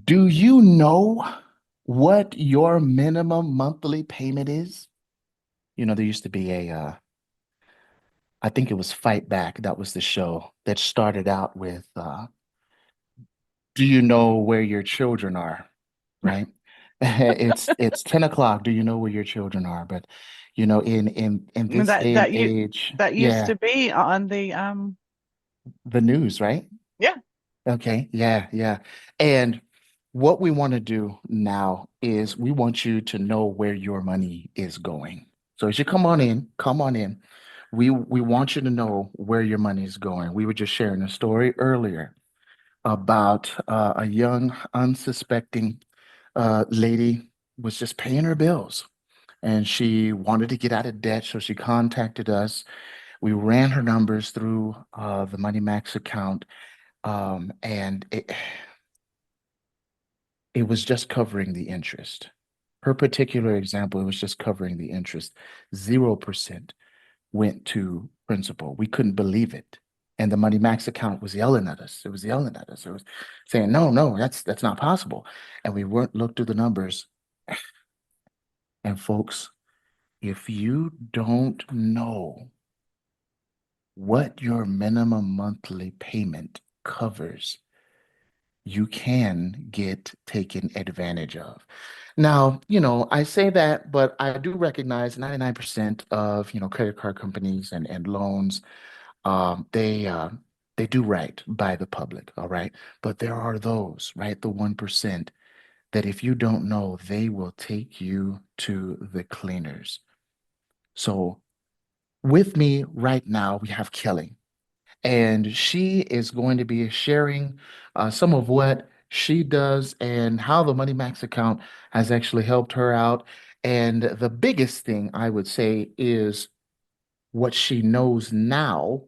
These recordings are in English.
Do you know what your minimum monthly payment is? There used to be I think it was Fight Back. That was the show that started out with, do you know where your children are? Right? It's 10 o'clock. Do you know where your children are? But in this That day and that you age, that used yeah, to be on the the news, right? yeah. Okay, yeah, yeah. And what we want to do now is we want you to know where your money is going. So as you come on in. We want you to know where your money is going. We were just sharing a story earlier about a young, unsuspecting lady was just paying her bills, and she wanted to get out of debt, so she contacted us. We ran her numbers through the Money Max account, and it was just covering the interest. Her particular example, it was just covering the interest. 0% went to principal. We couldn't believe it. And the Money Max account was yelling at us. It was yelling at us. It was saying, no, no, that's not possible. And we weren't looked through the numbers. And folks, if you don't know what your minimum monthly payment covers, you can get taken advantage of. Now, I say that, but I do recognize 99% of, credit card companies and loans, they do right by the public, all right? But there are those, right, the 1% that if you don't know, they will take you to the cleaners. So with me right now, we have Kelly, and she is going to be sharing some of what she does and how the Money Max account has actually helped her out. And the biggest thing I would say is what she knows now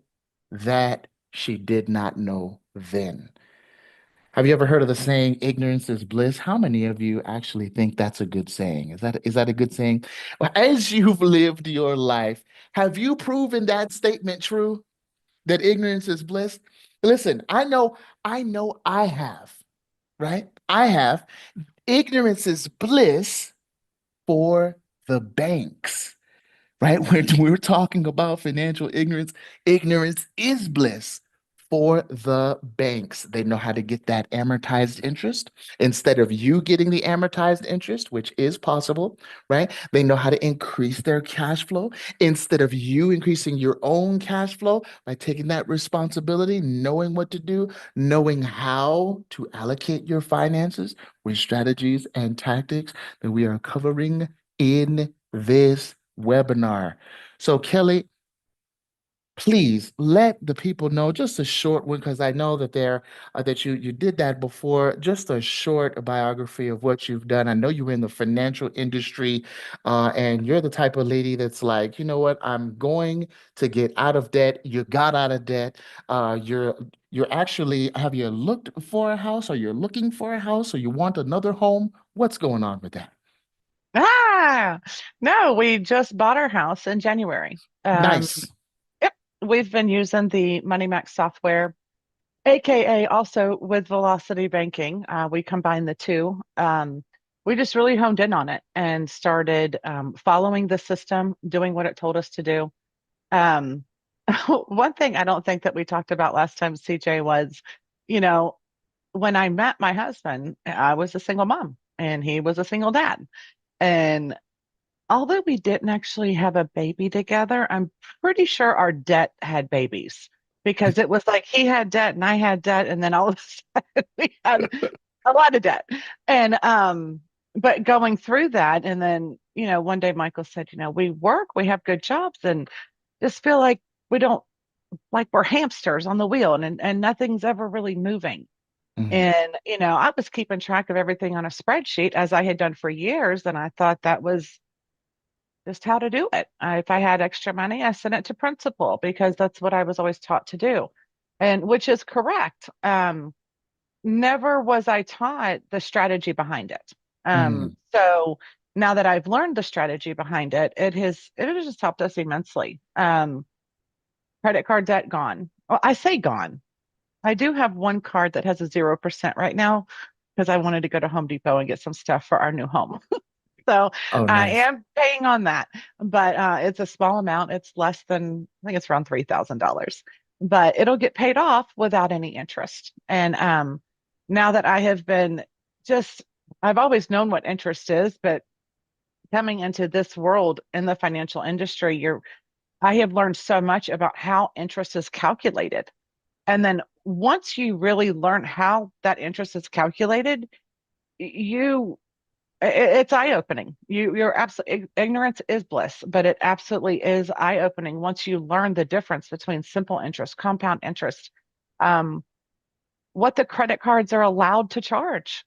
that she did not know then. Have you ever heard of the saying, ignorance is bliss? How many of you actually think that's a good saying? Is that a good saying? Well, as you've lived your life, have you proven that statement true? That ignorance is bliss? Listen, I know I have, right? I have. Ignorance is bliss for the banks, right? When we're talking about financial ignorance, ignorance is bliss for the banks. They know how to get that amortized interest instead of you getting the amortized interest, which is possible, right? They know how to increase their cash flow instead of you increasing your own cash flow by taking that responsibility, knowing what to do, knowing how to allocate your finances with strategies and tactics that we are covering in this webinar. So, Kelly, please let the people know just a short one because I know that that you did that before. Just a short biography of what you've done. I know you're in the financial industry, and you're the type of lady that's like, you know what, I'm going to get out of debt. You got out of debt. You're actually have you looked for a house, or you're looking for a house, or you want another home? What's going on with that? Ah, no, we just bought our house in January. Nice. Yep, we've been using the Money Max software, aka also with Velocity Banking. We combined the two. We just really honed in on it and started following the system, doing what it told us to do. Um, one thing I don't think that we talked about last time, CJ, was, you know, when I met my husband, I was a single mom and he was a single dad. And although we didn't actually have a baby together, I'm pretty sure our debt had babies because it was like he had debt and I had debt, and then all of a sudden we had a lot of debt. And but going through that, and then one day Michael said, we work, we have good jobs, and just feel like we don't like we're hamsters on the wheel, and nothing's ever really moving. Mhm. And I was keeping track of everything on a spreadsheet as I had done for years, and I thought that was just how to do it. If I had extra money, I sent it to principal because that's what I was always taught to do, and which is correct. Never was I taught the strategy behind it. Mhm. So now that I've learned the strategy behind it, it has just helped us immensely. Credit card debt gone. Well, I say gone. I do have one card that has a 0% right now because I wanted to go to Home Depot and get some stuff for our new home. So Oh, I nice. am paying on that, but it's a small amount. It's less than, I think it's around $3,000, but it'll get paid off without any interest. And now that I have been just, I've always known what interest is, but coming into this world in the financial industry, I have learned so much about how interest is calculated. And then once you really learn how that interest is calculated, you it's eye-opening. You're absolutely ignorance is bliss, but it absolutely is eye-opening once you learn the difference between simple interest, compound interest, um, what the credit cards are allowed to charge.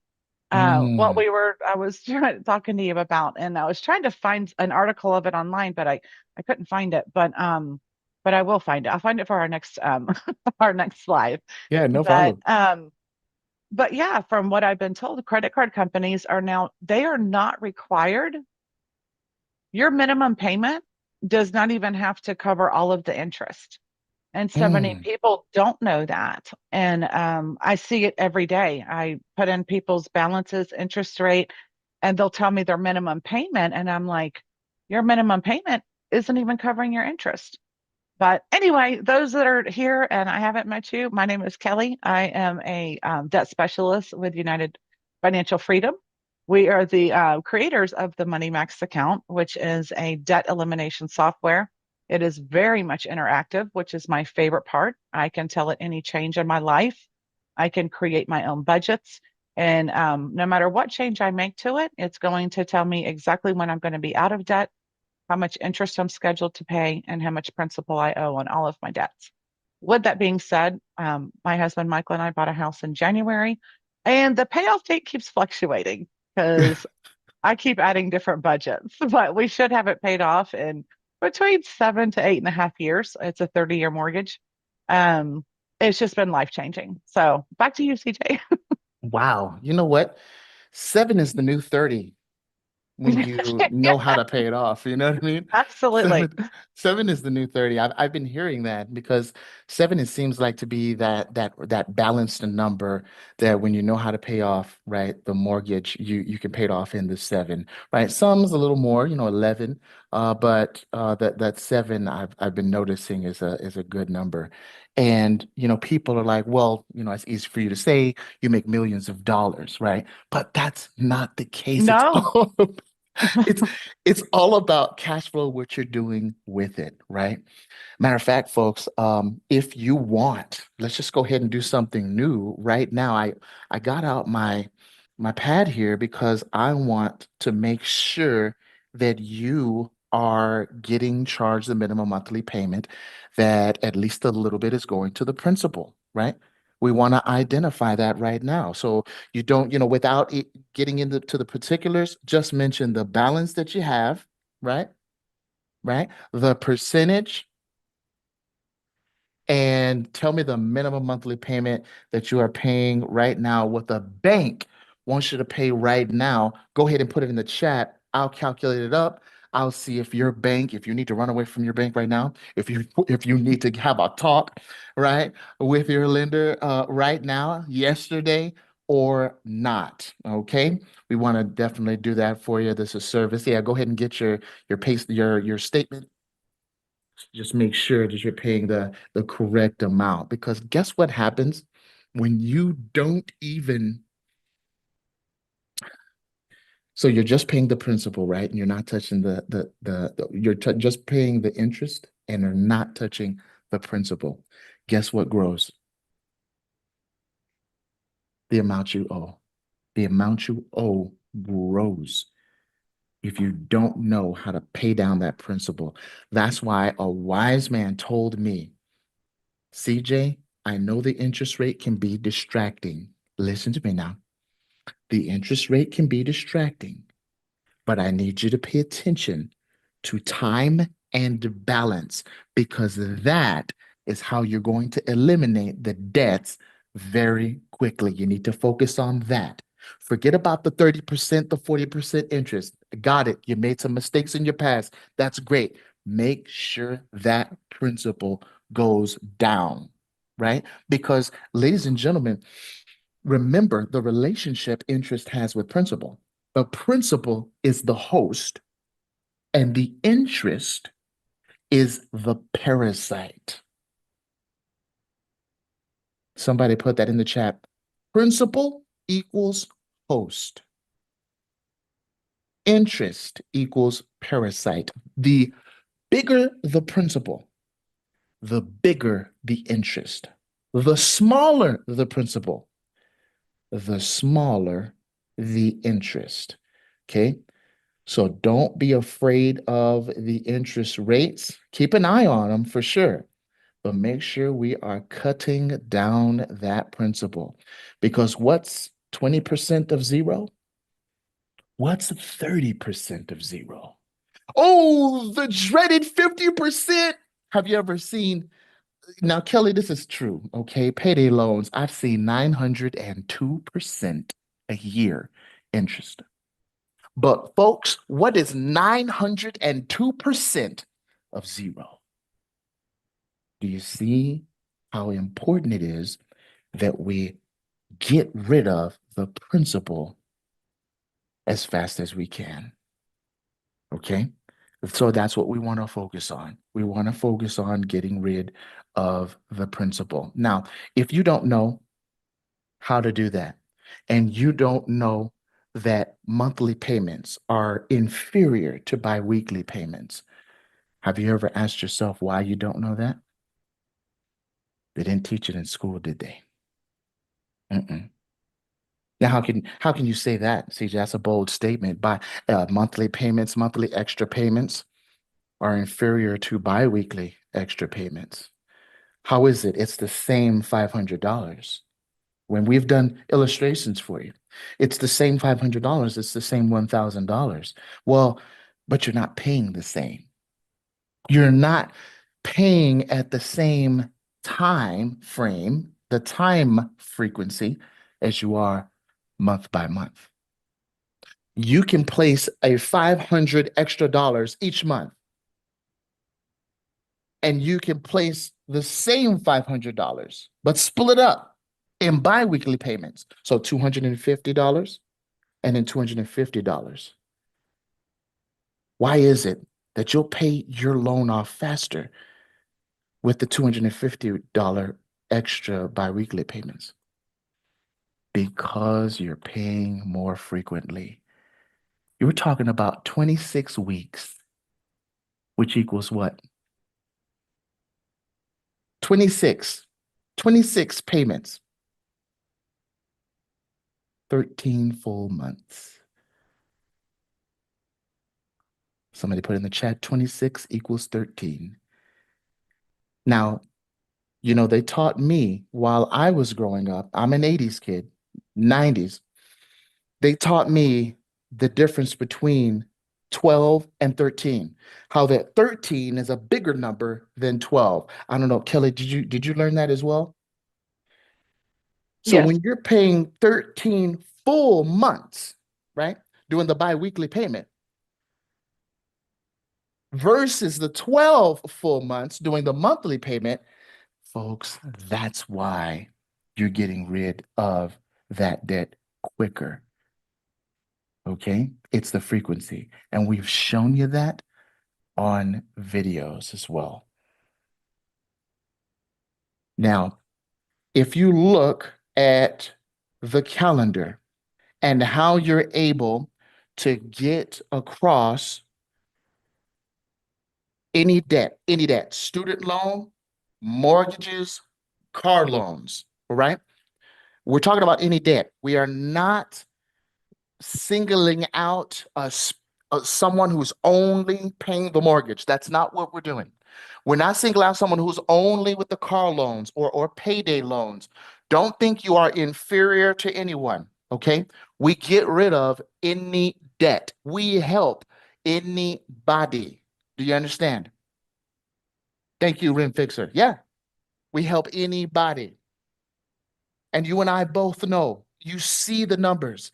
Mm. I was talking to you about, and I was trying to find an article of it online, but I couldn't find it. But I will find it. I'll find it for our next our next slide. Yeah, no But problem. but yeah, from what I've been told, credit card companies are now, they are not required. Your minimum payment does not even have to cover all of the interest. And so many Mm. people don't know that. And I see it every day. I put in people's balances, interest rate, and they'll tell me their minimum payment. And I'm like, your minimum payment isn't even covering your interest. But anyway, those that are here and I haven't met you, my name is Kelly. I am a debt specialist with United Financial Freedom. We are the creators of the Money Max account, which is a debt elimination software. It is very much interactive, which is my favorite part. I can tell it any change in my life. I can create my own budgets. And no matter what change I make to it, it's going to tell me exactly when I'm going to be out of debt, how much interest I'm scheduled to pay, and how much principal I owe on all of my debts. With that being said, my husband Michael and I bought a house in January, and the payoff date keeps fluctuating because I keep adding different budgets, but we should have it paid off in between 7 to 8.5 years. It's a 30-year mortgage. Um, it's just been life changing. So back to you, CJ. Wow. You know what? 7 is the new 30 when you know how to pay it off. You know what I mean? Absolutely. Seven, 7 is the new 30. I've been hearing that because 7, it seems like to be that balanced number that when you know how to pay off, right, the mortgage, you can pay it off in the 7, right? Some's a little more, 11, but that 7 I've been noticing is a good number. And people are like, well, it's easy for you to say you make millions of dollars, right? But that's not the case. It's No, all it's it's all about cash flow, what you're doing with it, right? Matter of fact, folks, if you want, let's just go ahead and do something new right now. I got out my pad here because I want to make sure that you are getting charged the minimum monthly payment, that at least a little bit is going to the principal, right? We want to identify that right now. So you don't, without getting into the particulars, just mention the balance that you have, right? Right? The percentage, and tell me the minimum monthly payment that you are paying right now. What the bank wants you to pay right now, go ahead and put it in the chat. I'll calculate it up. I'll see if your bank, if you need to run away from your bank right now, if you need to have a talk, right, with your lender right now, yesterday, or not. Okay. We want to definitely do that for you. This is service. Yeah, go ahead and get your pay your statement. Just make sure that you're paying the correct amount, because guess what happens when you don't even, so you're just paying the principal, right? And you're not touching you're just paying the interest and are not touching the principal. Guess what grows? The amount you owe. The amount you owe grows if you don't know how to pay down that principal. That's why a wise man told me, CJ, I know the interest rate can be distracting. Listen to me now. The interest rate can be distracting, but I need you to pay attention to time and balance, because that is how you're going to eliminate the debts very quickly. You need to focus on that. Forget about the 30%, the 40% interest. Got it. You made some mistakes in your past. That's great. Make sure that principal goes down, right? Because, ladies and gentlemen, remember the relationship interest has with principal. The principal is the host, and the interest is the parasite. Somebody put that in the chat. Principal equals host. Interest equals parasite. The bigger the principal, the bigger the interest. The smaller the principal, the smaller the interest. Okay. So don't be afraid of the interest rates. Keep an eye on them for sure, but make sure we are cutting down that principal, because what's 20% of zero? What's 30% of zero? Oh, the dreaded 50%. Have you ever seen? Now, Kelly, this is true, okay? Payday loans, I've seen 902% a year interest. But, folks, what is 902% of zero? Do you see how important it is that we get rid of the principal as fast as we can? Okay. So that's what we want to focus on. We want to focus on getting rid of the principal. Now, if you don't know how to do that, and you don't know that monthly payments are inferior to biweekly payments, have you ever asked yourself why you don't know that? They didn't teach it in school, did they? Mm-mm. Now, how can you say that, CJ? That's a bold statement. By monthly payments, monthly extra payments are inferior to biweekly extra payments. How is it? It's the same $500. When we've done illustrations for you, it's the same $500. It's the same $1,000. Well, but you're not paying the same. You're not paying at the same time frame, the time frequency, as you are month by month. You can place a 500 extra dollars each month, and you can place the same $500, but split up in biweekly payments. So $250 and then $250. Why is it that you'll pay your loan off faster with the $250 extra biweekly payments? Because you're paying more frequently. You were talking about 26 weeks, which equals what? 26, 26 payments, 13 full months. Somebody put in the chat 26 equals 13. Now, they taught me while I was growing up, I'm an 80s kid, 90s. They taught me the difference between 12 and 13, how that 13 is a bigger number than 12. I don't know, Kelly, did you learn that as well? So Yes. when you're paying 13 full months, right, doing the biweekly payment versus the 12 full months doing the monthly payment, folks, that's why you're getting rid of that debt quicker. Okay? It's the frequency. And we've shown you that on videos as well. Now, if you look at the calendar and how you're able to get across any debt, student loan, mortgages, car loans, all right? We're talking about any debt. We are not singling out someone who's only paying the mortgage. That's not what we're doing. We're not singling out someone who's only with the car loans or payday loans. Don't think you are inferior to anyone, okay? We get rid of any debt. We help anybody. Do you understand? Thank you, Rim Fixer. Yeah, we help anybody. And you and I both know you see the numbers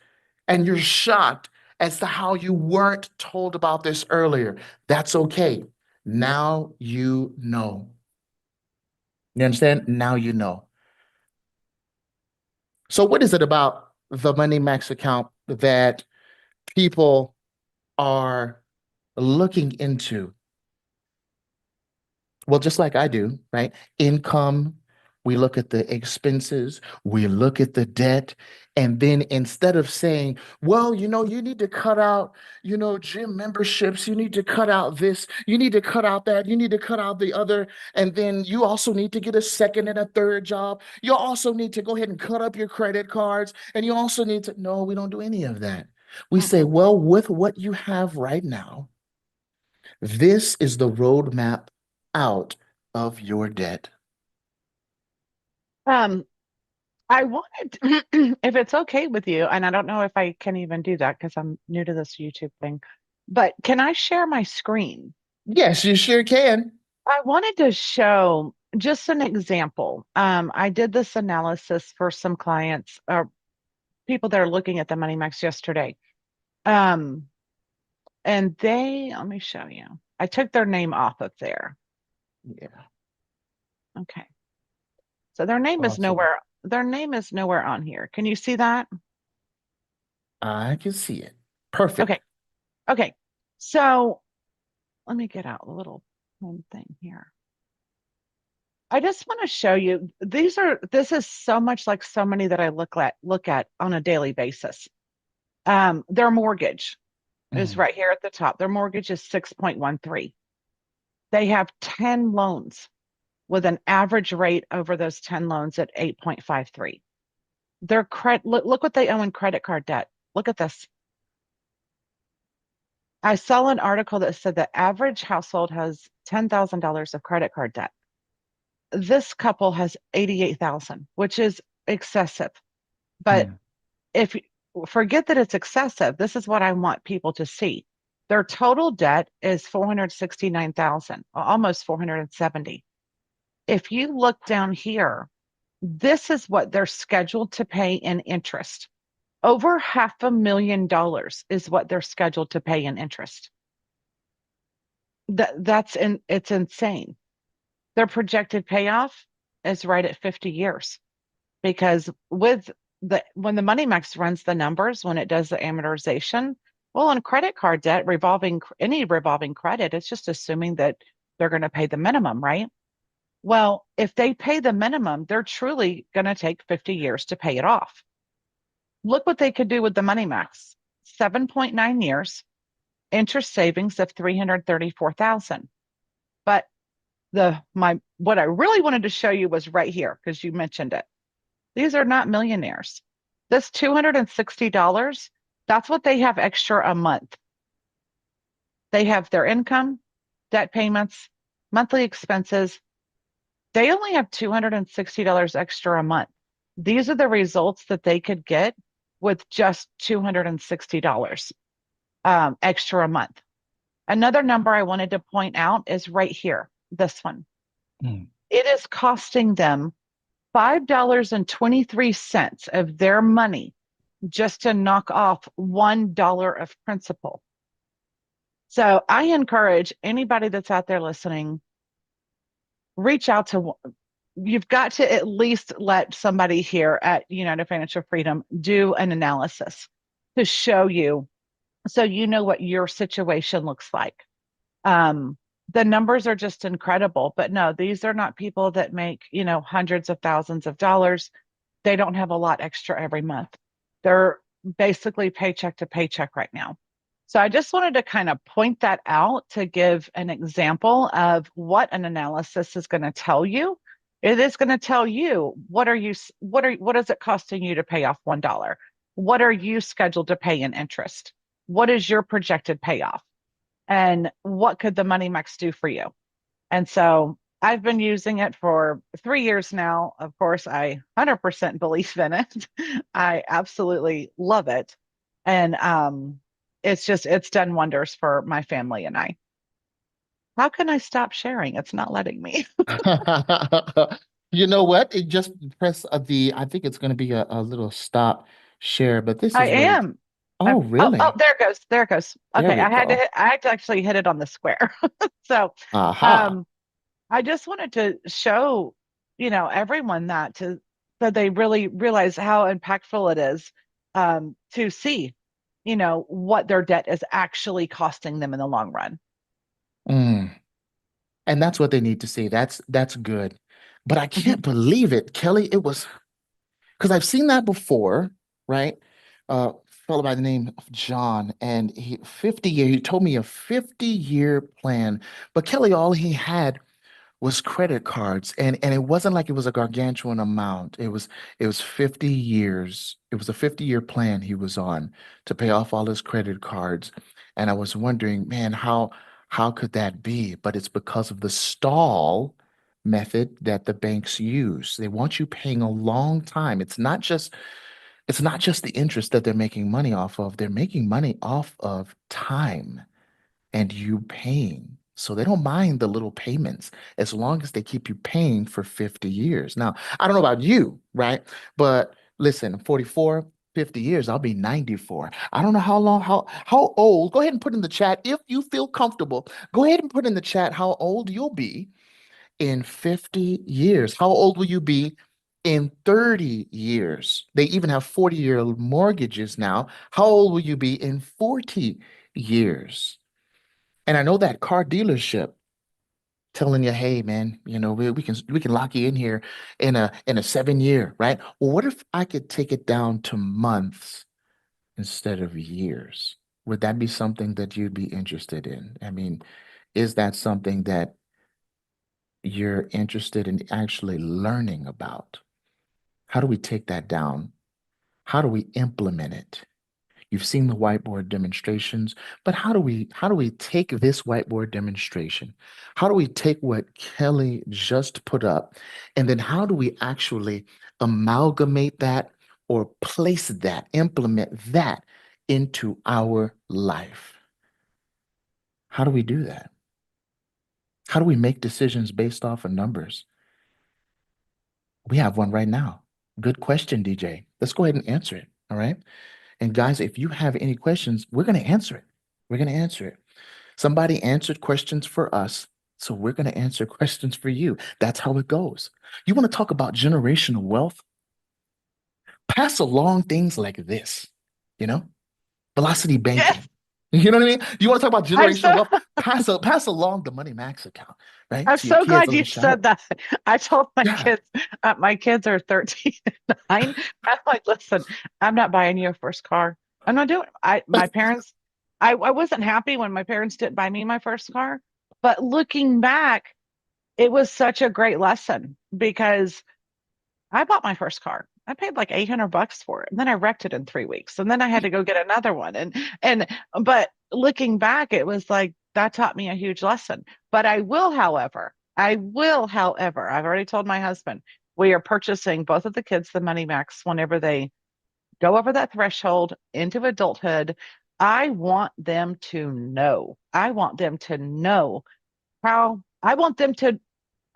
and you're shocked as to how you weren't told about this earlier. That's okay. Now you know. You understand? Now you know. So what is it about the Money Max account that people are looking into? Well, just like I do, right? Income, we look at the expenses, we look at the debt, and then instead of saying, well, you need to cut out, gym memberships, you need to cut out this, you need to cut out that, you need to cut out the other, and then you also need to get a second and a third job. You also need to go ahead and cut up your credit cards, and you also need to, no, we don't do any of that. We say, Mm-mm. well, with what you have right now, this is the roadmap out of your debt. Um, I wanted, if it's okay with you, and I don't know if I can even do that because I'm new to this YouTube thing, but can I share my screen? Yes, you sure can. I wanted to show just an example. I did this analysis for some clients or people that are looking at the Money Max yesterday. Um, and let me show you. I took their name off of there. Yeah, Okay. So awesome. their name is nowhere on here. Can you see that? I can see it. Perfect. Okay. Okay. So let me get out a little one thing here. I just want to show you this is so much like so many that I look at on a daily basis. Their mortgage is Mm, right here at the top. Their mortgage is 6.13. They have 10 loans with an average rate over those 10 loans at 8.53. Their credit look what they owe in credit card debt. Look at this. I saw an article that said the average household has $10,000 of credit card debt. This couple has 88,000, which is excessive. But mm, if forget that it's excessive, this is what I want people to see. Their total debt is 469,000, almost 470. If you look down here, this is what they're scheduled to pay in interest. Over $500,000 is what they're scheduled to pay in interest. It's insane. Their projected payoff is right at 50 years because when the Money Max runs the numbers, when it does the amortization, well, on credit card debt, any revolving credit, it's just assuming that they're going to pay the minimum, right? Well, if they pay the minimum, they're truly going to take 50 years to pay it off. Look what they could do with the Money Max. 7.9 years, interest savings of 334,000. But the my what I really wanted to show you was right here because you mentioned it. These are not millionaires. This $260, that's what they have extra a month. They have their income, debt payments, monthly expenses. They only have $260 extra a month. These are the results that they could get with just $260 extra a month. Another number I wanted to point out is right here, this one. mm, It is costing them $5.23 of their money just to knock off $1 of principal. So I encourage anybody that's out there listening, reach out to, you've got to at least let somebody here at United Financial Freedom do an analysis to show you so you know what your situation looks like. Um, the numbers are just incredible, but no, these are not people that make, hundreds of thousands of dollars. They don't have a lot extra every month. They're basically paycheck to paycheck right now. So I just wanted to kind of point that out to give an example of what an analysis is going to tell you. It is going to tell you what is it costing you to pay off $1? What are you scheduled to pay in interest? What is your projected payoff? And what could the Money Max do for you? And so I've been using it for 3 years now. Of course, I 100% believe in it. I absolutely love it. And it's done wonders for my family and I. How can I stop sharing? It's not letting me. mm. You know what? It just press I think it's going to be a little stop share, but this I is really, am. oh, Oh, really? there it goes. There it goes. There Okay, we go. I had to actually hit it on the square. So, Aha. um, I just wanted to show, everyone that to that they really realize how impactful it is to see, what their debt is actually costing them in the long run. Mm. And that's what they need to see. That's good. But I Mhm. can't believe it, Kelly. It was because I've seen that before, right? Fellow by the name of John, and he 50 year, he told me a 50-year plan. But Kelly, all he had was credit cards, and it wasn't like it was a gargantuan amount. It was 50 years. It was a 50-year plan he was on to pay off all his credit cards. And I was wondering, man, how could that be? But it's because of the stall method that the banks use. They want you paying a long time. It's not just the interest that they're making money off of. They're making money off of time and you paying. So they don't mind the little payments as long as they keep you paying for 50 years. Now, I don't know about you, right? But listen, 44, 50 years, I'll be 94. I don't know how long, how old. Go ahead and put in the chat if you feel comfortable. Go ahead and put in the chat how old you'll be in 50 years. How old will you be in 30 years? They even have 40-year mortgages now. How old will you be in 40 years? And I know that car dealership telling you, hey man, we can lock you in here in a 7 year, right? Well, what if I could take it down to months instead of years? Would that be something that you'd be interested in? I mean, is that something that you're interested in actually learning about? How do we take that down? How do we implement it? You've seen the whiteboard demonstrations, but how do we take this whiteboard demonstration? How do we take what Kelly just put up, and then how do we actually amalgamate that or place that, implement that into our life? How do we do that? How do we make decisions based off of numbers? We have one right now. Good question, DJ. Let's go ahead and answer it. All right. And guys, if you have any questions, we're going to answer it. We're going to answer it. Somebody answered questions for us, so we're going to answer questions for you. That's how it goes. You want to talk about generational wealth? Pass along things like this, you know, velocity Yes, banking. You know what I mean? You want to talk about I'm generational so wealth? Pass along the Money Max account, right? I'm To your so kids. glad Let them you shout. said that. I told Yeah. my kids are 13 and 9. I'm like, listen, I'm not buying you a first car. I'm not doing it. My parents, I wasn't happy when my parents didn't buy me my first car, but looking back, it was such a great lesson because I bought my first car. I paid like $800 for it, and then I wrecked it in 3 weeks, and then I had to go get another one. But looking back, it was like that taught me a huge lesson. But I will, however, I've already told my husband we are purchasing both of the kids the Money Max whenever they go over that threshold into adulthood. I want them to know. I want them to know how. I want them to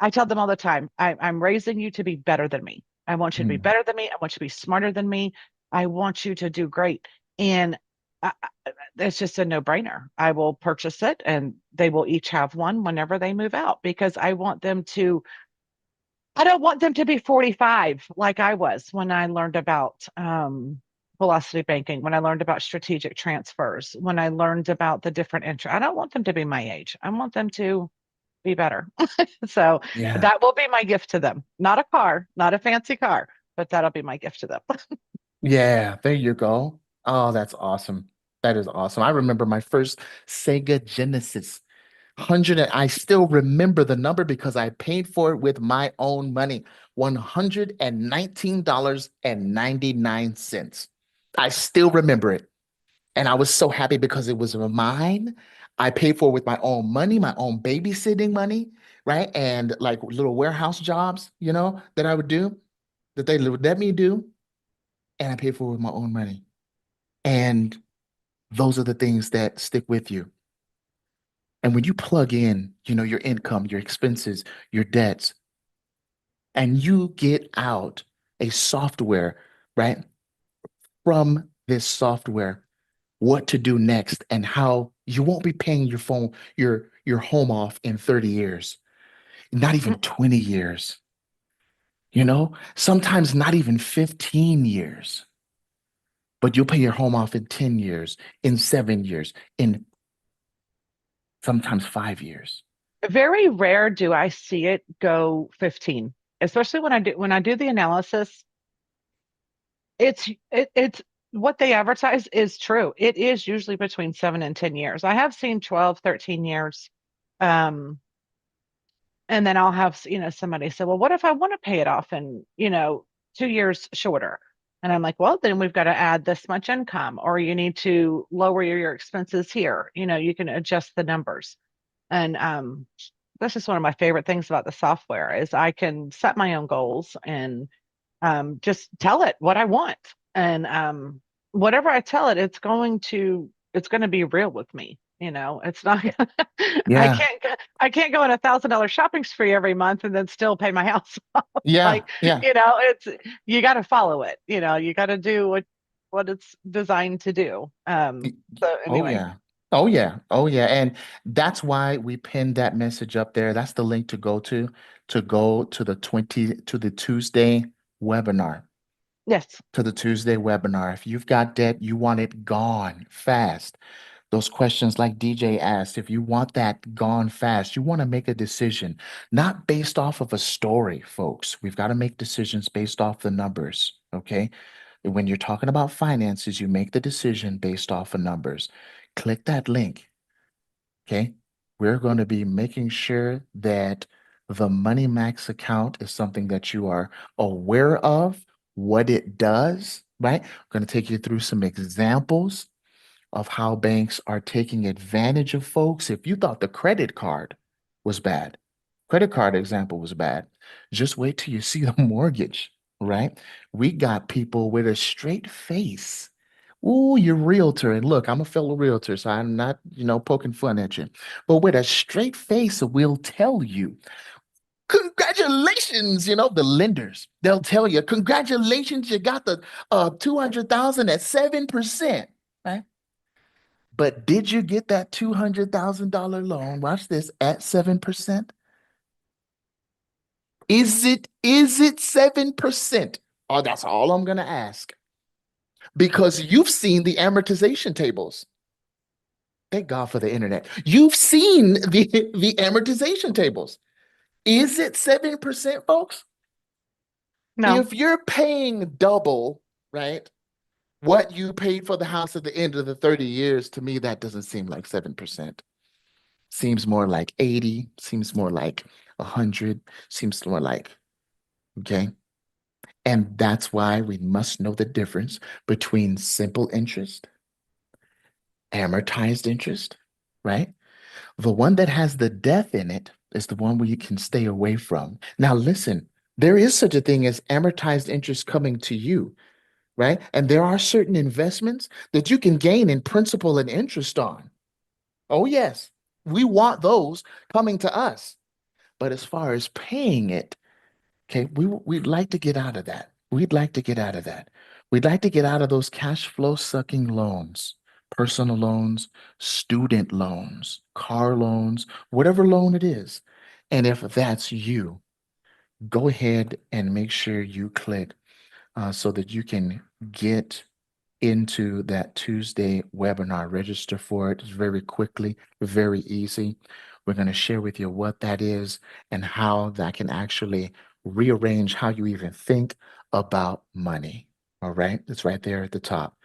I tell them all the time, I'm raising you to be better than me. I want you to be Mm, better than me. I want you to be smarter than me. I want you to do great. And it's just a no-brainer. I will purchase it and they will each have one whenever they move out because I don't want them to be 45 like I was when I learned about velocity banking, when I learned about strategic transfers, when I learned about the different interest. I don't want them to be my age. I want them to be better. So yeah. that will be my gift to them. Not a car, not a fancy car, but that'll be my gift to them. Yeah. There you go. Oh, that's awesome. That is awesome. I remember my first Sega Genesis. I still remember the number because I paid for it with my own money. $119.99. I still remember it. And I was so happy because it was mine. I paid for it with my own money, my own babysitting money, right? And like little warehouse jobs, that I would do, that they would let me do. And I paid for it with my own money. And those are the things that stick with you. And when you plug in, your income, your expenses, your debts, and you get out a software, right? From this software, what to do next and how you won't be paying your home off in 30 years, not even Mm, 20 years. Sometimes not even 15 years, but you'll pay your home off in 10 years, in 7 years, in sometimes 5 years. Very rare do I see it go 15, especially when I do the analysis. It's what they advertise is true. It is usually between 7 and 10 years. I have seen 12, 13 years. Um, and then I'll have, somebody say, well, what if I want to pay it off in, 2 years shorter? And I'm like, well, then we've got to add this much income, or you need to lower your expenses here. You can adjust the numbers. And that's just one of my favorite things about the software is I can set my own goals and just tell it what I want. And whatever I tell it, it's going to be real with me. It's not, Yeah, I can't go on $1,000 shopping spree every month and then still pay my house off. yeah, Like, yeah. it's, you got to follow it. You got to do what it's designed to do. So Oh anyway, yeah. Oh yeah. Oh yeah. And that's why we pinned that message up there. That's the link to go to the Tuesday webinar. yes. To the Tuesday webinar. If you've got debt, you want it gone fast. Those questions like DJ asked, if you want that gone fast, you want to make a decision, not based off of a story, folks. We've got to make decisions based off the numbers, okay? When you're talking about finances, you make the decision based off of numbers. Click that link, okay? We're going to be making sure that the Money Max account is something that you are aware of, what it does, right? We're going to take you through some examples of how banks are taking advantage of folks. If you thought the credit card was bad, credit card example was bad, just wait till you see the mortgage, right? We got people with a straight face. Ooh, you're realtor. And look, I'm a fellow realtor, so I'm not, poking fun at you. But with a straight face, we'll tell you, congratulations, the lenders. They'll tell you, congratulations, you got the 200,000 at 7%. Right? But did you get that $200,000 loan? Watch this at 7%. Is it 7%? Oh, that's all I'm gonna ask. Because you've seen the amortization tables. Thank God for the internet. You've seen the amortization tables. Is it 7%, folks? No. If you're paying double, right? What you paid for the house at the end of the 30 years, to me, that doesn't seem like 7%. Seems more like 80, seems more like 100, seems more like, okay? And that's why we must know the difference between simple interest, amortized interest, right? The one that has the death in it is the one where you can stay away from. Now, listen, there is such a thing as amortized interest coming to you, right? And there are certain investments that you can gain in principal and interest on. Oh, yes, we want those coming to us. But as far as paying it, okay, we'd like to get out of that. We'd like to get out of that. We'd like to get out of those cash flow sucking loans, personal loans, student loans, car loans, whatever loan it is. And if that's you, go ahead and make sure you click so that you can get into that Tuesday webinar. Register for it very quickly, very easy. We're going to share with you what that is and how that can actually rearrange how you even think about money. All right, it's right there at the top.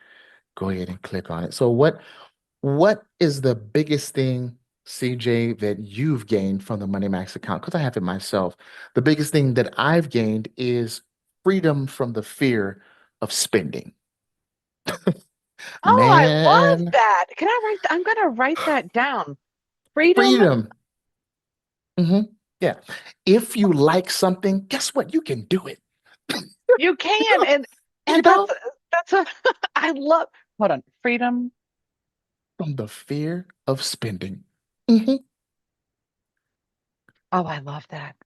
Go ahead and click on it. So what is the biggest thing, CJ, that you've gained from the Money Max account? Because I have it myself. The biggest thing that I've gained is freedom from the fear of spending. Oh, I love Man, that. I'm going to write that down. Freedom. freedom. Hmm. Yeah. If you like something, guess what? You can do it. You can. And You and that's know, that's a I love hold on. Freedom. from the fear of spending. Hmm. Oh, I love that.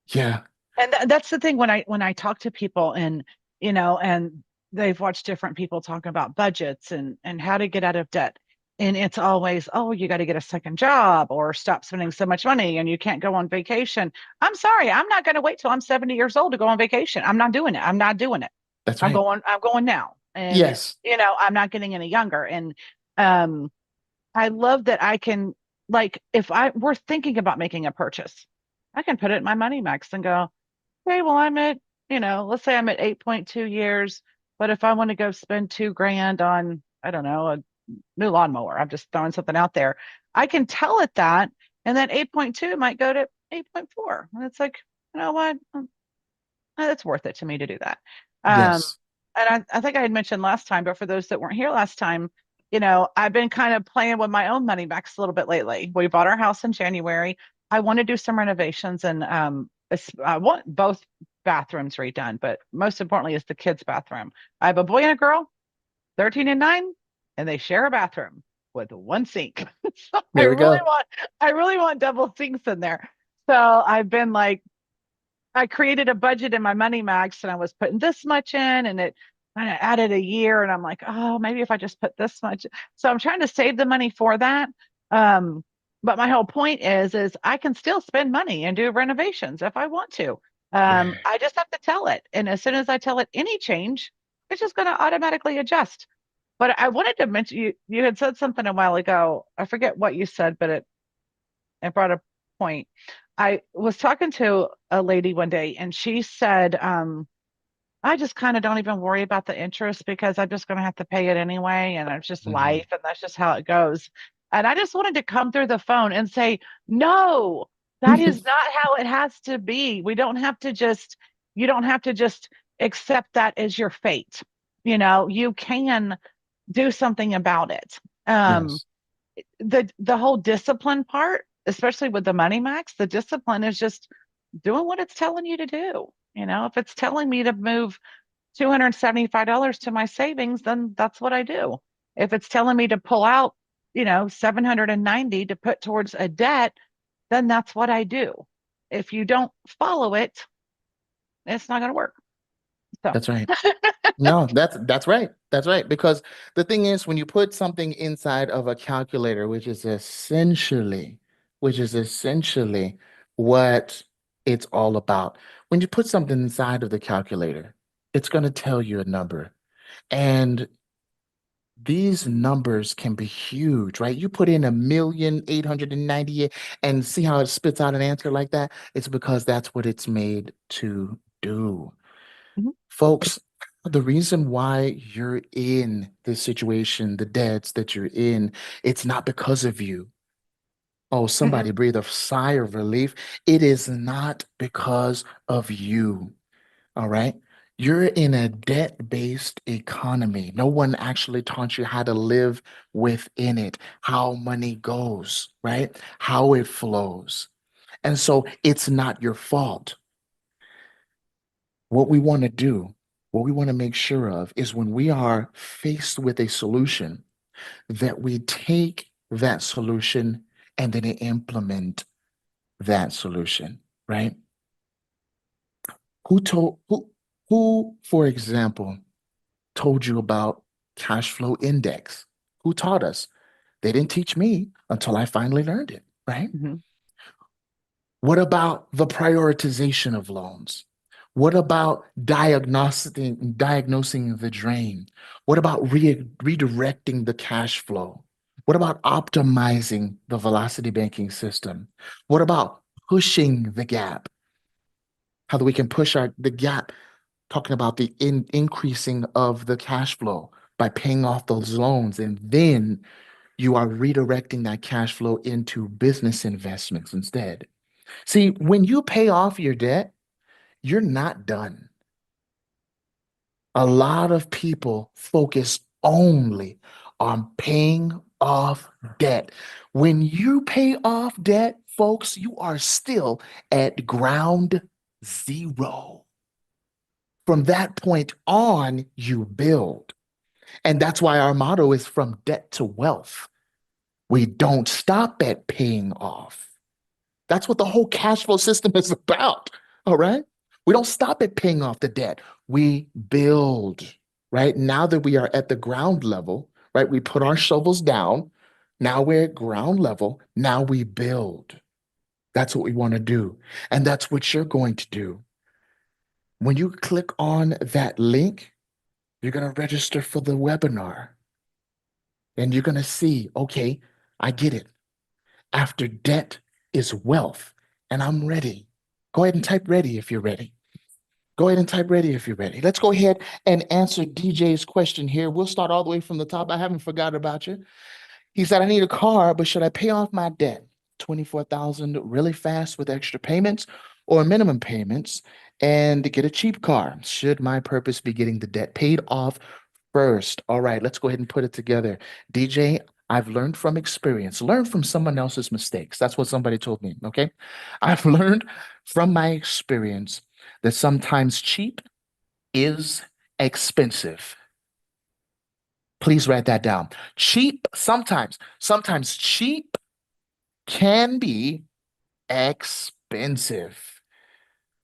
Yeah. And that's the thing when I talk to people and they've watched different people talk about budgets and how to get out of debt. And it's always, oh, you got to get a second job or stop spending so much money and you can't go on vacation. I'm sorry, I'm not going to wait till I'm 70 years old to go on vacation. I'm not doing it. I'm not doing it. That's right. I'm going now. And Yes. I'm not getting any younger. And um I love that I can, like, if we're thinking about making a purchase, I can put it in my money max and go, okay, well, let's say I'm at 8.2 years, but if I want to go spend 2 grand on, I don't know, a new lawnmower, I'm just throwing something out there. I can tell it that, and then 8.2 might go to 8.4. And it's like, you know what? It's worth it to me to do that. Um, Yes. and I think I had mentioned last time, but for those that weren't here last time, I've been kind of playing with my own money max a little bit lately. We bought our house in January. I want to do some renovations and I want both bathrooms redone, but most importantly is the kids' bathroom. I have a boy and a girl, 13 and 9, and they share a bathroom with one sink. So There we go. I really want double sinks in there. So I've been like, I created a budget in my money max and I was putting this much in and it kind of added a year and I'm like, oh, maybe if I just put this much. So I'm trying to save the money for that. Um, but my whole point is I can still spend money and do renovations if I want to. Right. I just have to tell it. And as soon as I tell it any change, it's just going to automatically adjust. But I wanted to mention you had said something a while ago. I forget what you said, but it brought a point. I was talking to a lady one day and she said, I just kind of don't even worry about the interest because I'm just going to have to pay it anyway. And it's just Mhm. life and that's just how it goes. And I just wanted to come through the phone and say, no, that is not how it has to be. You don't have to just accept that as your fate. You can do something about it. Um, Yes. the whole discipline part, especially with the money max, the discipline is just doing what it's telling you to do. If it's telling me to move $275 to my savings, then that's what I do. If it's telling me to pull out, 790 to put towards a debt, then that's what I do. If you don't follow it, it's not going to work. So, That's right. No, that's right. That's right. Because the thing is, when you put something inside of a calculator, which is essentially what it's all about. When you put something inside of the calculator, it's going to tell you a number. And these numbers can be huge, right? You put in 1,898 and see how it spits out an answer like that. It's because that's what it's made to do. mhm, Folks, the reason why you're in this situation, the debts that you're in, it's not because of you. Oh, mm-mm, somebody breathe a sigh of relief. It is not because of you. All right. You're in a debt-based economy. No one actually taught you how to live within it, how money goes, right? How it flows. And so it's not your fault. What we want to do, what we want to make sure of is when we are faced with a solution, that we take that solution and then implement that solution, right? Who told who, for example, told you about cash flow index? Who taught us? They didn't teach me until I finally learned it, right? mhm, What about the prioritization of loans? What about diagnosing the drain? What about redirecting the cash flow? What about optimizing the velocity banking system? What about pushing the gap? How that we can push the gap, talking about the increasing of the cash flow by paying off those loans. And then you are redirecting that cash flow into business investments instead. See, when you pay off your debt, you're not done. A lot of people focus only on paying off debt. When you pay off debt, folks, you are still at ground zero. From that point on, you build. And that's why our motto is from debt to wealth. We don't stop at paying off. That's what the whole cash flow system is about. All right. We don't stop at paying off the debt. We build, right? Now that we are at the ground level, right? We put our shovels down, Now we're at ground level. Now we build. That's what we want to do. And that's what you're going to do. When you click on that link, you're going to register for the webinar and you're going to see, okay, I get it. After debt is wealth, and I'm ready. Go ahead and type ready if you're ready. Go ahead and type ready if you're ready. Let's go ahead and answer DJ's question here. We'll start all the way from the top. I haven't forgot about you. He said, I need a car, but should I pay off my debt? 24,000 really fast with extra payments or minimum payments and get a cheap car? Should my purpose be getting the debt paid off first? All right, let's go ahead and put it together. DJ, I've learned from experience, learn from someone else's mistakes. That's what somebody told me. Okay. I've learned from my experience that sometimes cheap is expensive. Please write that down. Cheap, sometimes cheap can be expensive.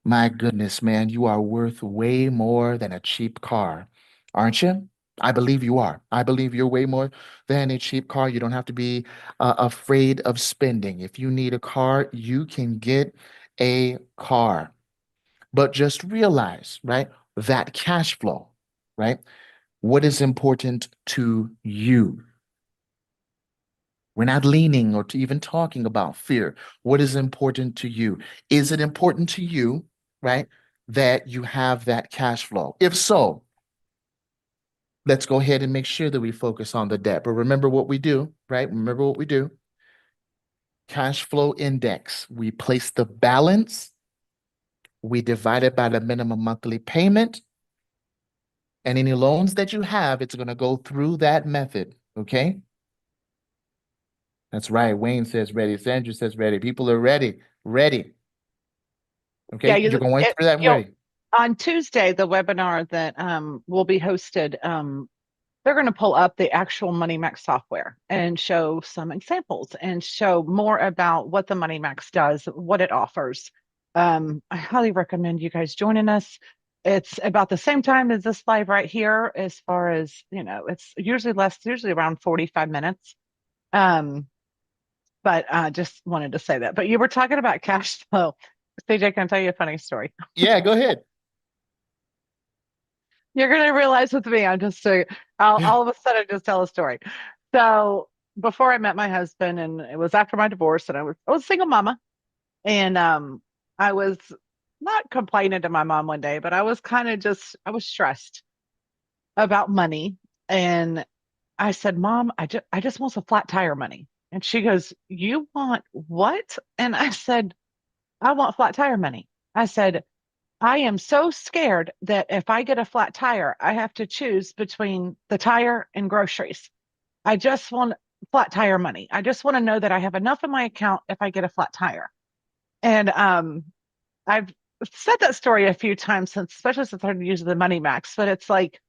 My goodness, man, you are worth way more than a cheap car, aren't you? I believe you are. I believe you're way more than a cheap car. You don't have to be afraid of spending. If you need a car, you can get a car. But just realize, right, that cash flow, right? What is important to you? We're not leaning or to even talking about fear. What is important to you? Is it important to you, right, that you have that cash flow? If so, let's go ahead and make sure that we focus on the debt. But remember what we do, right? Remember what we do. Cash flow index. We place the balance, we divide it by the minimum monthly payment, and any loans that you have, it's going to go through that method. Okay. That's right. Wayne says ready. Sandra says ready. People are ready. Ready. Yeah, Okay. You're going through that you'll ready. on Tuesday, the webinar that will be hosted, they're going to pull up the actual MoneyMax software and show some examples and show more about what the MoneyMax does, what it offers. I highly recommend you guys joining us. It's about the same time as this live right here, as far as, it's usually less, usually around 45 minutes. Um, but just wanted to say that. But you were talking about cash flow. CJ, can I tell you a funny story? Yeah, go ahead. You're gonna realize with me, I'm just all of a sudden just tell a story. So before I met my husband, and it was after my divorce, and I was a single mama, and I was not complaining to my mom one day, but I was kind of just I was stressed about money, and I said, "Mom, I just want some flat tire money." And she goes, "You want what?" And I said, "I want flat tire money." I said, I am so scared that if I get a flat tire, I have to choose between the tire and groceries. I just want flat tire money. I just want to know that I have enough in my account if I get a flat tire. And I've said that story a few times since, especially since I started using the Money Max. But it's like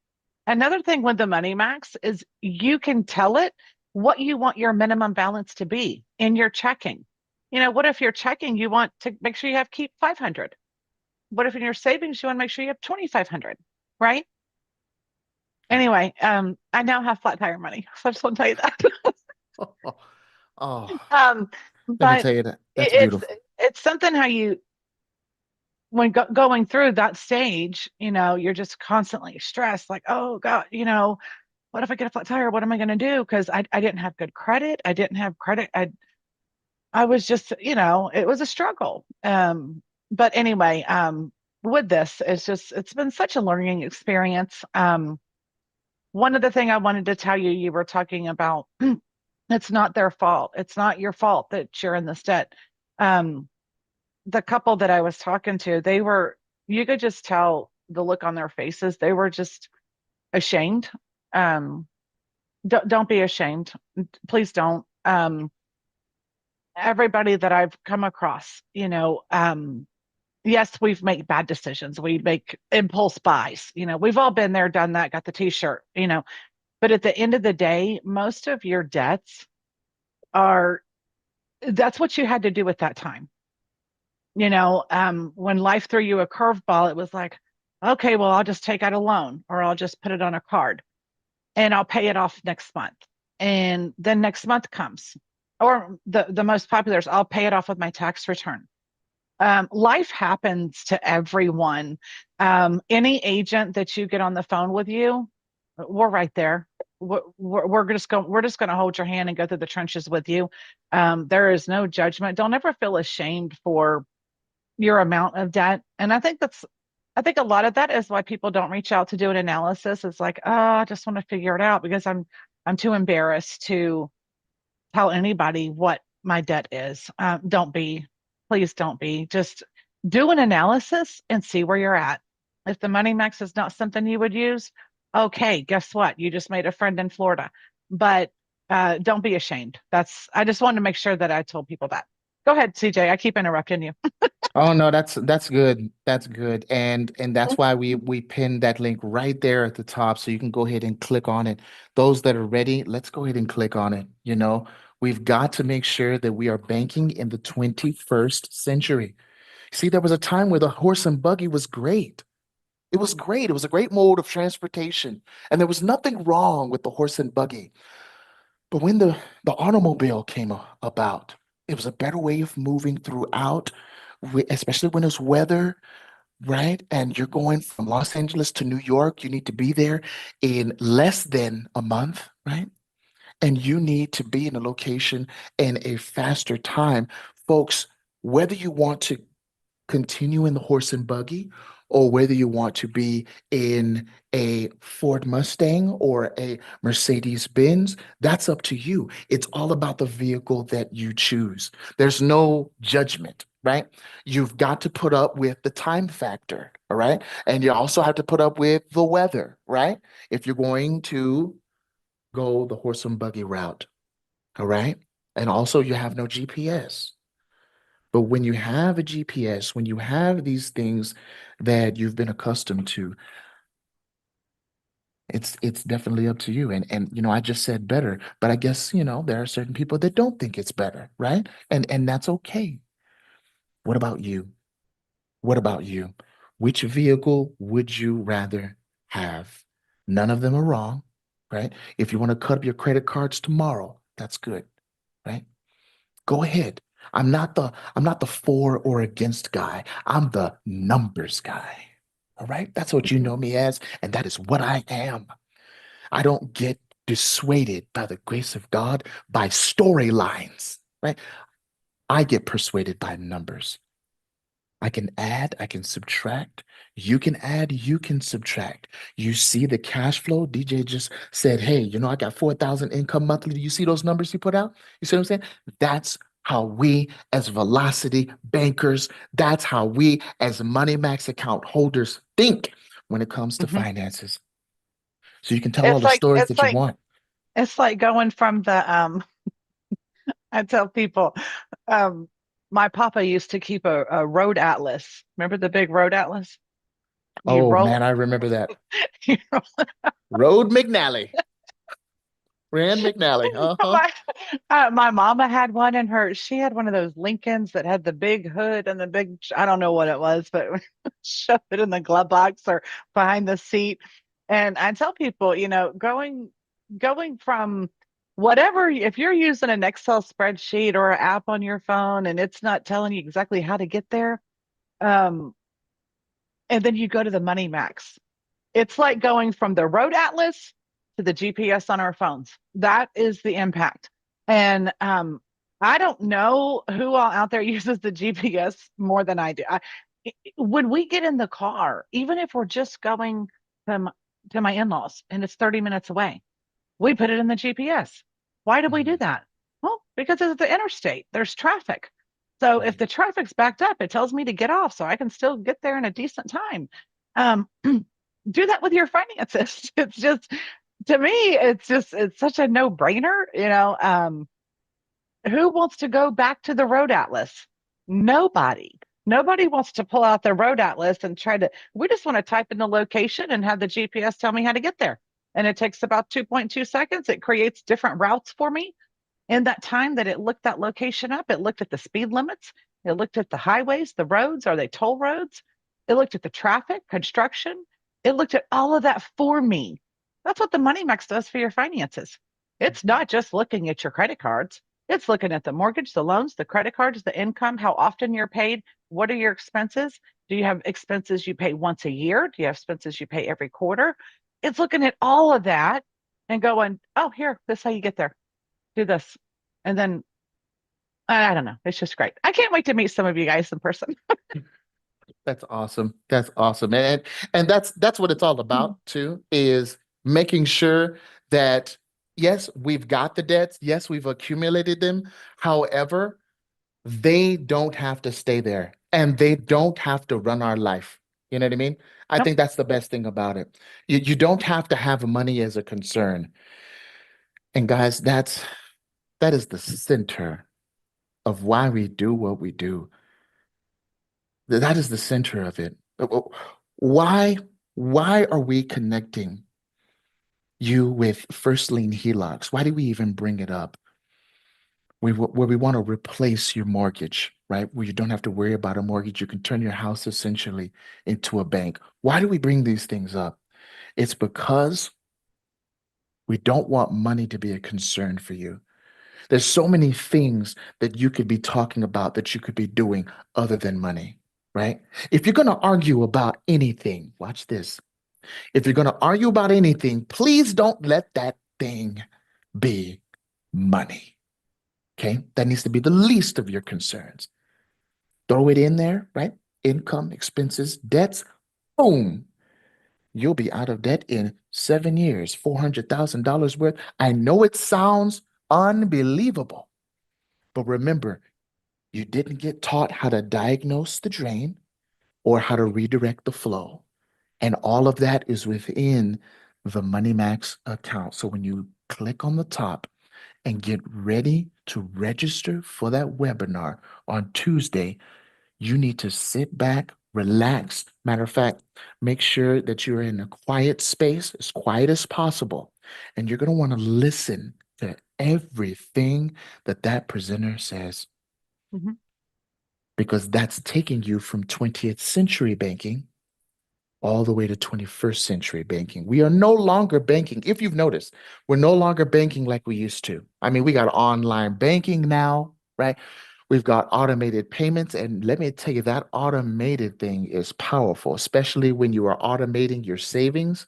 another thing with the Money Max is you can tell it what you want your minimum balance to be in your checking. What if you're checking, you want to make sure you have keep 500? What if in your savings you want to make sure you have 2,500, right? Anyway, I now have flat tire money, so I just want to tell you that. Oh, um, let me but tell you that. That's it's beautiful. it's something how you when going through that stage, you're just constantly stressed, like, oh God, what if I get a flat tire? What am I going to do? Because I didn't have good credit. I didn't have credit. I was just, it was a struggle. But anyway, with this, it's been such a learning experience. One of the thing I wanted to tell you, you were talking about, it's not their fault. It's not your fault that you're in this debt. Um, the couple that I was talking to, you could just tell the look on their faces. They were just ashamed. Um, don't be ashamed. Please don't. Everybody that I've come across, yes, we've made bad decisions. We make impulse buys. We've all been there, done that, got the t-shirt, but at the end of the day, most of your debts are that's what you had to do at that time. When life threw you a curveball, it was like, okay, well, I'll just take out a loan or I'll just put it on a card and I'll pay it off next month. And then next month comes, or the most popular is I'll pay it off with my tax return. Life happens to everyone. Any agent that you get on the phone with you, we're right there. We're just going to hold your hand and go through the trenches with you. There is no judgment. Don't ever feel ashamed for your amount of debt. And I think a lot of that is why people don't reach out to do an analysis. It's like, oh, I just want to figure it out because I'm too embarrassed to tell anybody what my debt is. Don't be, please don't be. Just do an analysis and see where you're at. If the Money Max is not something you would use, okay, guess what? You just made a friend in Florida. But don't be ashamed. I just wanted to make sure that I told people that. Go ahead, CJ. I keep interrupting you. Oh no, that's good. That's good. And that's why we pinned that link right there at the top so you can go ahead and click on it. Those that are ready, let's go ahead and click on it. We've got to make sure that we are banking in the 21st century. See, there was a time where the horse and buggy was great. It was great. It was a great mode of transportation, and there was nothing wrong with the horse and buggy. But when the automobile came about, it was a better way of moving throughout, especially when it's weather, right? And you're going from Los Angeles to New York, you need to be there in less than a month, right? And you need to be in a location in a faster time. Folks, whether you want to continue in the horse and buggy, or whether you want to be in a Ford Mustang or a Mercedes Benz, that's up to you. It's all about the vehicle that you choose. There's no judgment, right? You've got to put up with the time factor, all right? And you also have to put up with the weather, right? If you're going to go the horse and buggy route, all right? And also, you have no GPS. But when you have a GPS, when you have these things that you've been accustomed to, it's definitely up to you. And I just said better, but I guess, there are certain people that don't think it's better, right? And that's okay. What about you? What about you? Which vehicle would you rather have? None of them are wrong, right? If you want to cut up your credit cards tomorrow, that's good, right? Go ahead. I'm not the for or against guy. I'm the numbers guy. All right? That's what you know me as, and that is what I am. I don't get dissuaded by the grace of God by storylines, right? I get persuaded by numbers. I can add, I can subtract. You can add, you can subtract. You see the cash flow. DJ just said, hey, I got 4,000 income monthly. Do you see those numbers he put out? You see what I'm saying? That's how we as velocity bankers, that's how we as Money Max account holders think when it comes to Mhm. finances. So you can tell all It's the like stories it's that you like want. it's like going from the I tell people, um, my papa used to keep a road atlas. Remember the big road atlas? You Oh roll, man, I remember that. you know, Road McNally. Rand McNally. Uh-huh. my my mama had one in her. She had one of those Lincolns that had the big hood and the big. I don't know what it was, but shove it in the glove box or behind the seat. And I tell people, going from whatever, if you're using an Excel spreadsheet or an app on your phone and it's not telling you exactly how to get there, um, and then you go to the Money Max. It's like going from the road atlas to the GPS on our phones. That is the impact. And I don't know who all out there uses the GPS more than I do. When we get in the car, even if we're just going to to my in-laws and it's 30 minutes away, we put it in the GPS. Why do we do Mhm. that? Well, because it's the interstate, there's traffic. So if Right. the traffic's backed up, it tells me to get off so I can still get there in a decent time. Do that with your finances. It's just, to me, it's such a no-brainer. Who wants to go back to the road atlas? Nobody. Nobody wants to pull out their road atlas and we just want to type in the location and have the GPS tell me how to get there. And it takes about 2.2 seconds. It creates different routes for me. In that time that it looked that location up, it looked at the speed limits, it looked at the highways, the roads, are they toll roads? It looked at the traffic, construction. It looked at all of that for me. That's what the Money Max does for your finances. It's not just looking at your credit cards. It's looking at the mortgage, the loans, the credit cards, the income, how often you're paid. What are your expenses? Do you have expenses you pay once a year? Do you have expenses you pay every quarter? It's looking at all of that and going, oh, here, this is how you get there. Do this. And then I don't know. It's just great. I can't wait to meet some of you guys in person. That's awesome. That's awesome. And that's what it's all about too, is making sure that yes, we've got the debts, yes, we've accumulated them. However, they don't have to stay there and they don't have to run our life. You know what I mean? I Nope. think that's the best thing about it. You don't have to have money as a concern. And guys, that is the center of why we do what we do. That is the center of it. Why why are we connecting you with first lien HELOCs? Why do we even bring it up? Where we want to replace your mortgage, right? Where you don't have to worry about a mortgage. You can turn your house essentially into a bank. Why do we bring these things up? It's because we don't want money to be a concern for you. There's so many things that you could be talking about that you could be doing other than money, right? If you're going to argue about anything, watch this. If you're going to argue about anything, please don't let that thing be money. Okay. That needs to be the least of your concerns. Throw it in there, right? Income, expenses, debts, boom. You'll be out of debt in 7 years, $400,000 worth. I know it sounds unbelievable, but remember, you didn't get taught how to diagnose the drain or how to redirect the flow. And all of that is within the MoneyMax account. So when you click on the top and get ready to register for that webinar on Tuesday, you need to sit back, relax. Matter of fact, make sure that you're in a quiet space, as quiet as possible. And you're going to want to listen to everything that that presenter says, Mhm. because that's taking you from 20th century banking all the way to 21st century banking. We are no longer banking. If you've noticed, we're no longer banking like we used to. I mean, we got online banking now, right? We've got automated payments. And let me tell you, that automated thing is powerful, especially when you are automating your savings.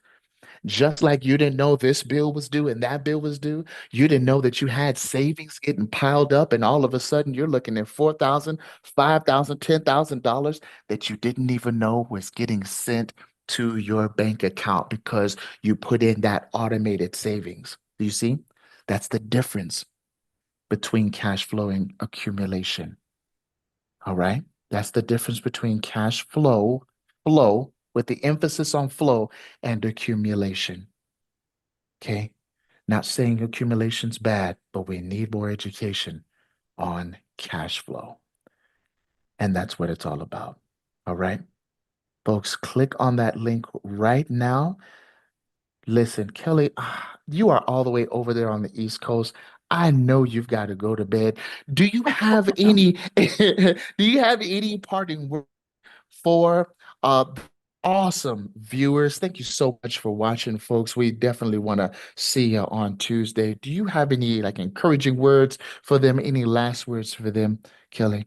Just like you didn't know this bill was due and that bill was due, you didn't know that you had savings getting piled up, and all of a sudden you're looking at 4,000, 5,000, $10,000 that you didn't even know was getting sent to your bank account because you put in that automated savings. Do you see? That's the difference between cash flow and accumulation. All right. That's the difference between cash flow with the emphasis on flow, and accumulation. Okay. Not saying accumulation's bad, but we need more education on cash flow. And that's what it's all about. All right. Folks, click on that link right now. Listen, Kelly, you are all the way over there on the East Coast. I know you've got to go to bed. Do you have any do you have any parting words for awesome viewers? Thank you so much for watching, folks. We definitely want to see you on Tuesday. Do you have any like encouraging words for them? Any last words for them, Kelly?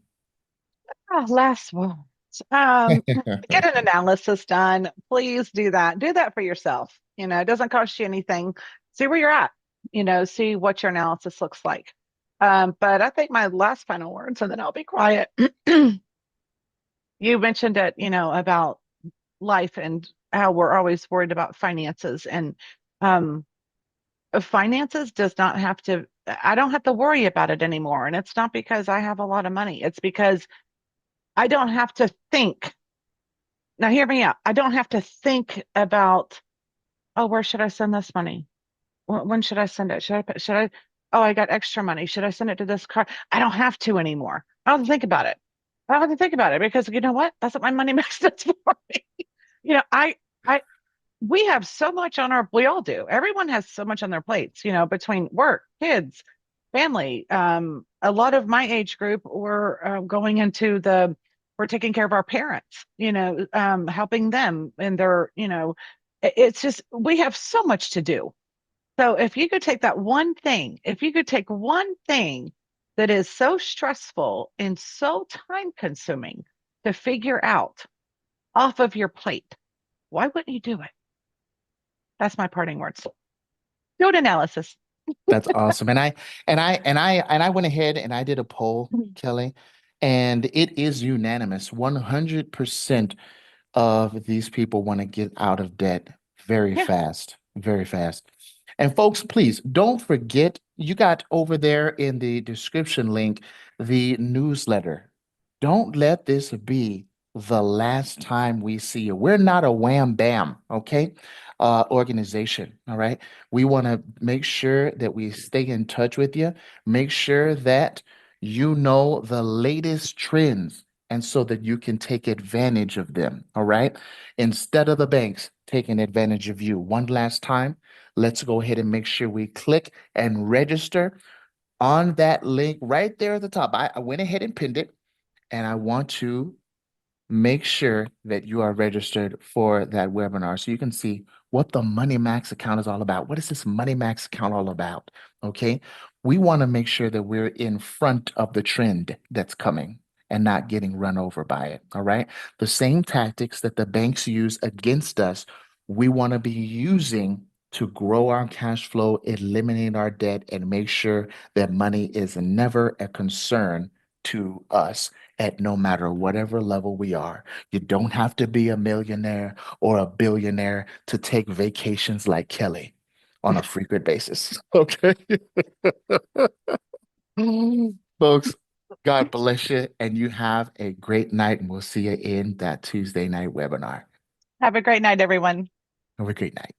Last one. Get an analysis done. Please do that. Do that for yourself. It doesn't cost you anything. See where you're at. See what your analysis looks like. But I think my last final words, and then I'll be quiet. You mentioned it, about life and how we're always worried about finances. And um, finances does not have to, I don't have to worry about it anymore. And it's not because I have a lot of money. It's because I don't have to think. Now, hear me out. I don't have to think about, oh, where should I send this money? When should I send it? Oh, I got extra money. Should I send it to this card? I don't have to anymore. I don't have to think about it. I don't have to think about it because you know what? That's what my money max does for me. You know, I, we have so much on our, we all do. Everyone has so much on their plates, between work, kids, family. A lot of my age group were going into we're taking care of our parents, helping them in their, it's just, we have so much to do. So if you could take that one thing, if you could take one thing that is so stressful and so time consuming to figure out off of your plate, why wouldn't you do it? That's my parting words. Do an analysis. That's awesome. And I went ahead and I did a poll, Kelly, and it is unanimous. 100% of these people want to get out of debt very Yeah. fast, very fast. And folks, please don't forget, you got over there in the description link the newsletter. Don't let this be the last time we see you. We're not a wham bam, okay? Organization, all right? We want to make sure that we stay in touch with you, make sure that you know the latest trends and so that you can take advantage of them. All right. Instead of the banks taking advantage of you. One last time, let's go ahead and make sure we click and register on that link right there at the top. I went ahead and pinned it, and I want to make sure that you are registered for that webinar so you can see what the Money Max account is all about. What is this Money Max account all about? Okay. We want to make sure that we're in front of the trend that's coming and not getting run over by it. All right. The same tactics that the banks use against us, we want to be using to grow our cash flow, eliminate our debt, and make sure that money is never a concern to us at no matter whatever level we are. You don't have to be a millionaire or a billionaire to take vacations like Kelly on a frequent basis. Okay. Folks, God bless you, and you have a great night, and we'll see you in that Tuesday night webinar. Have a great night, everyone. Have a great night.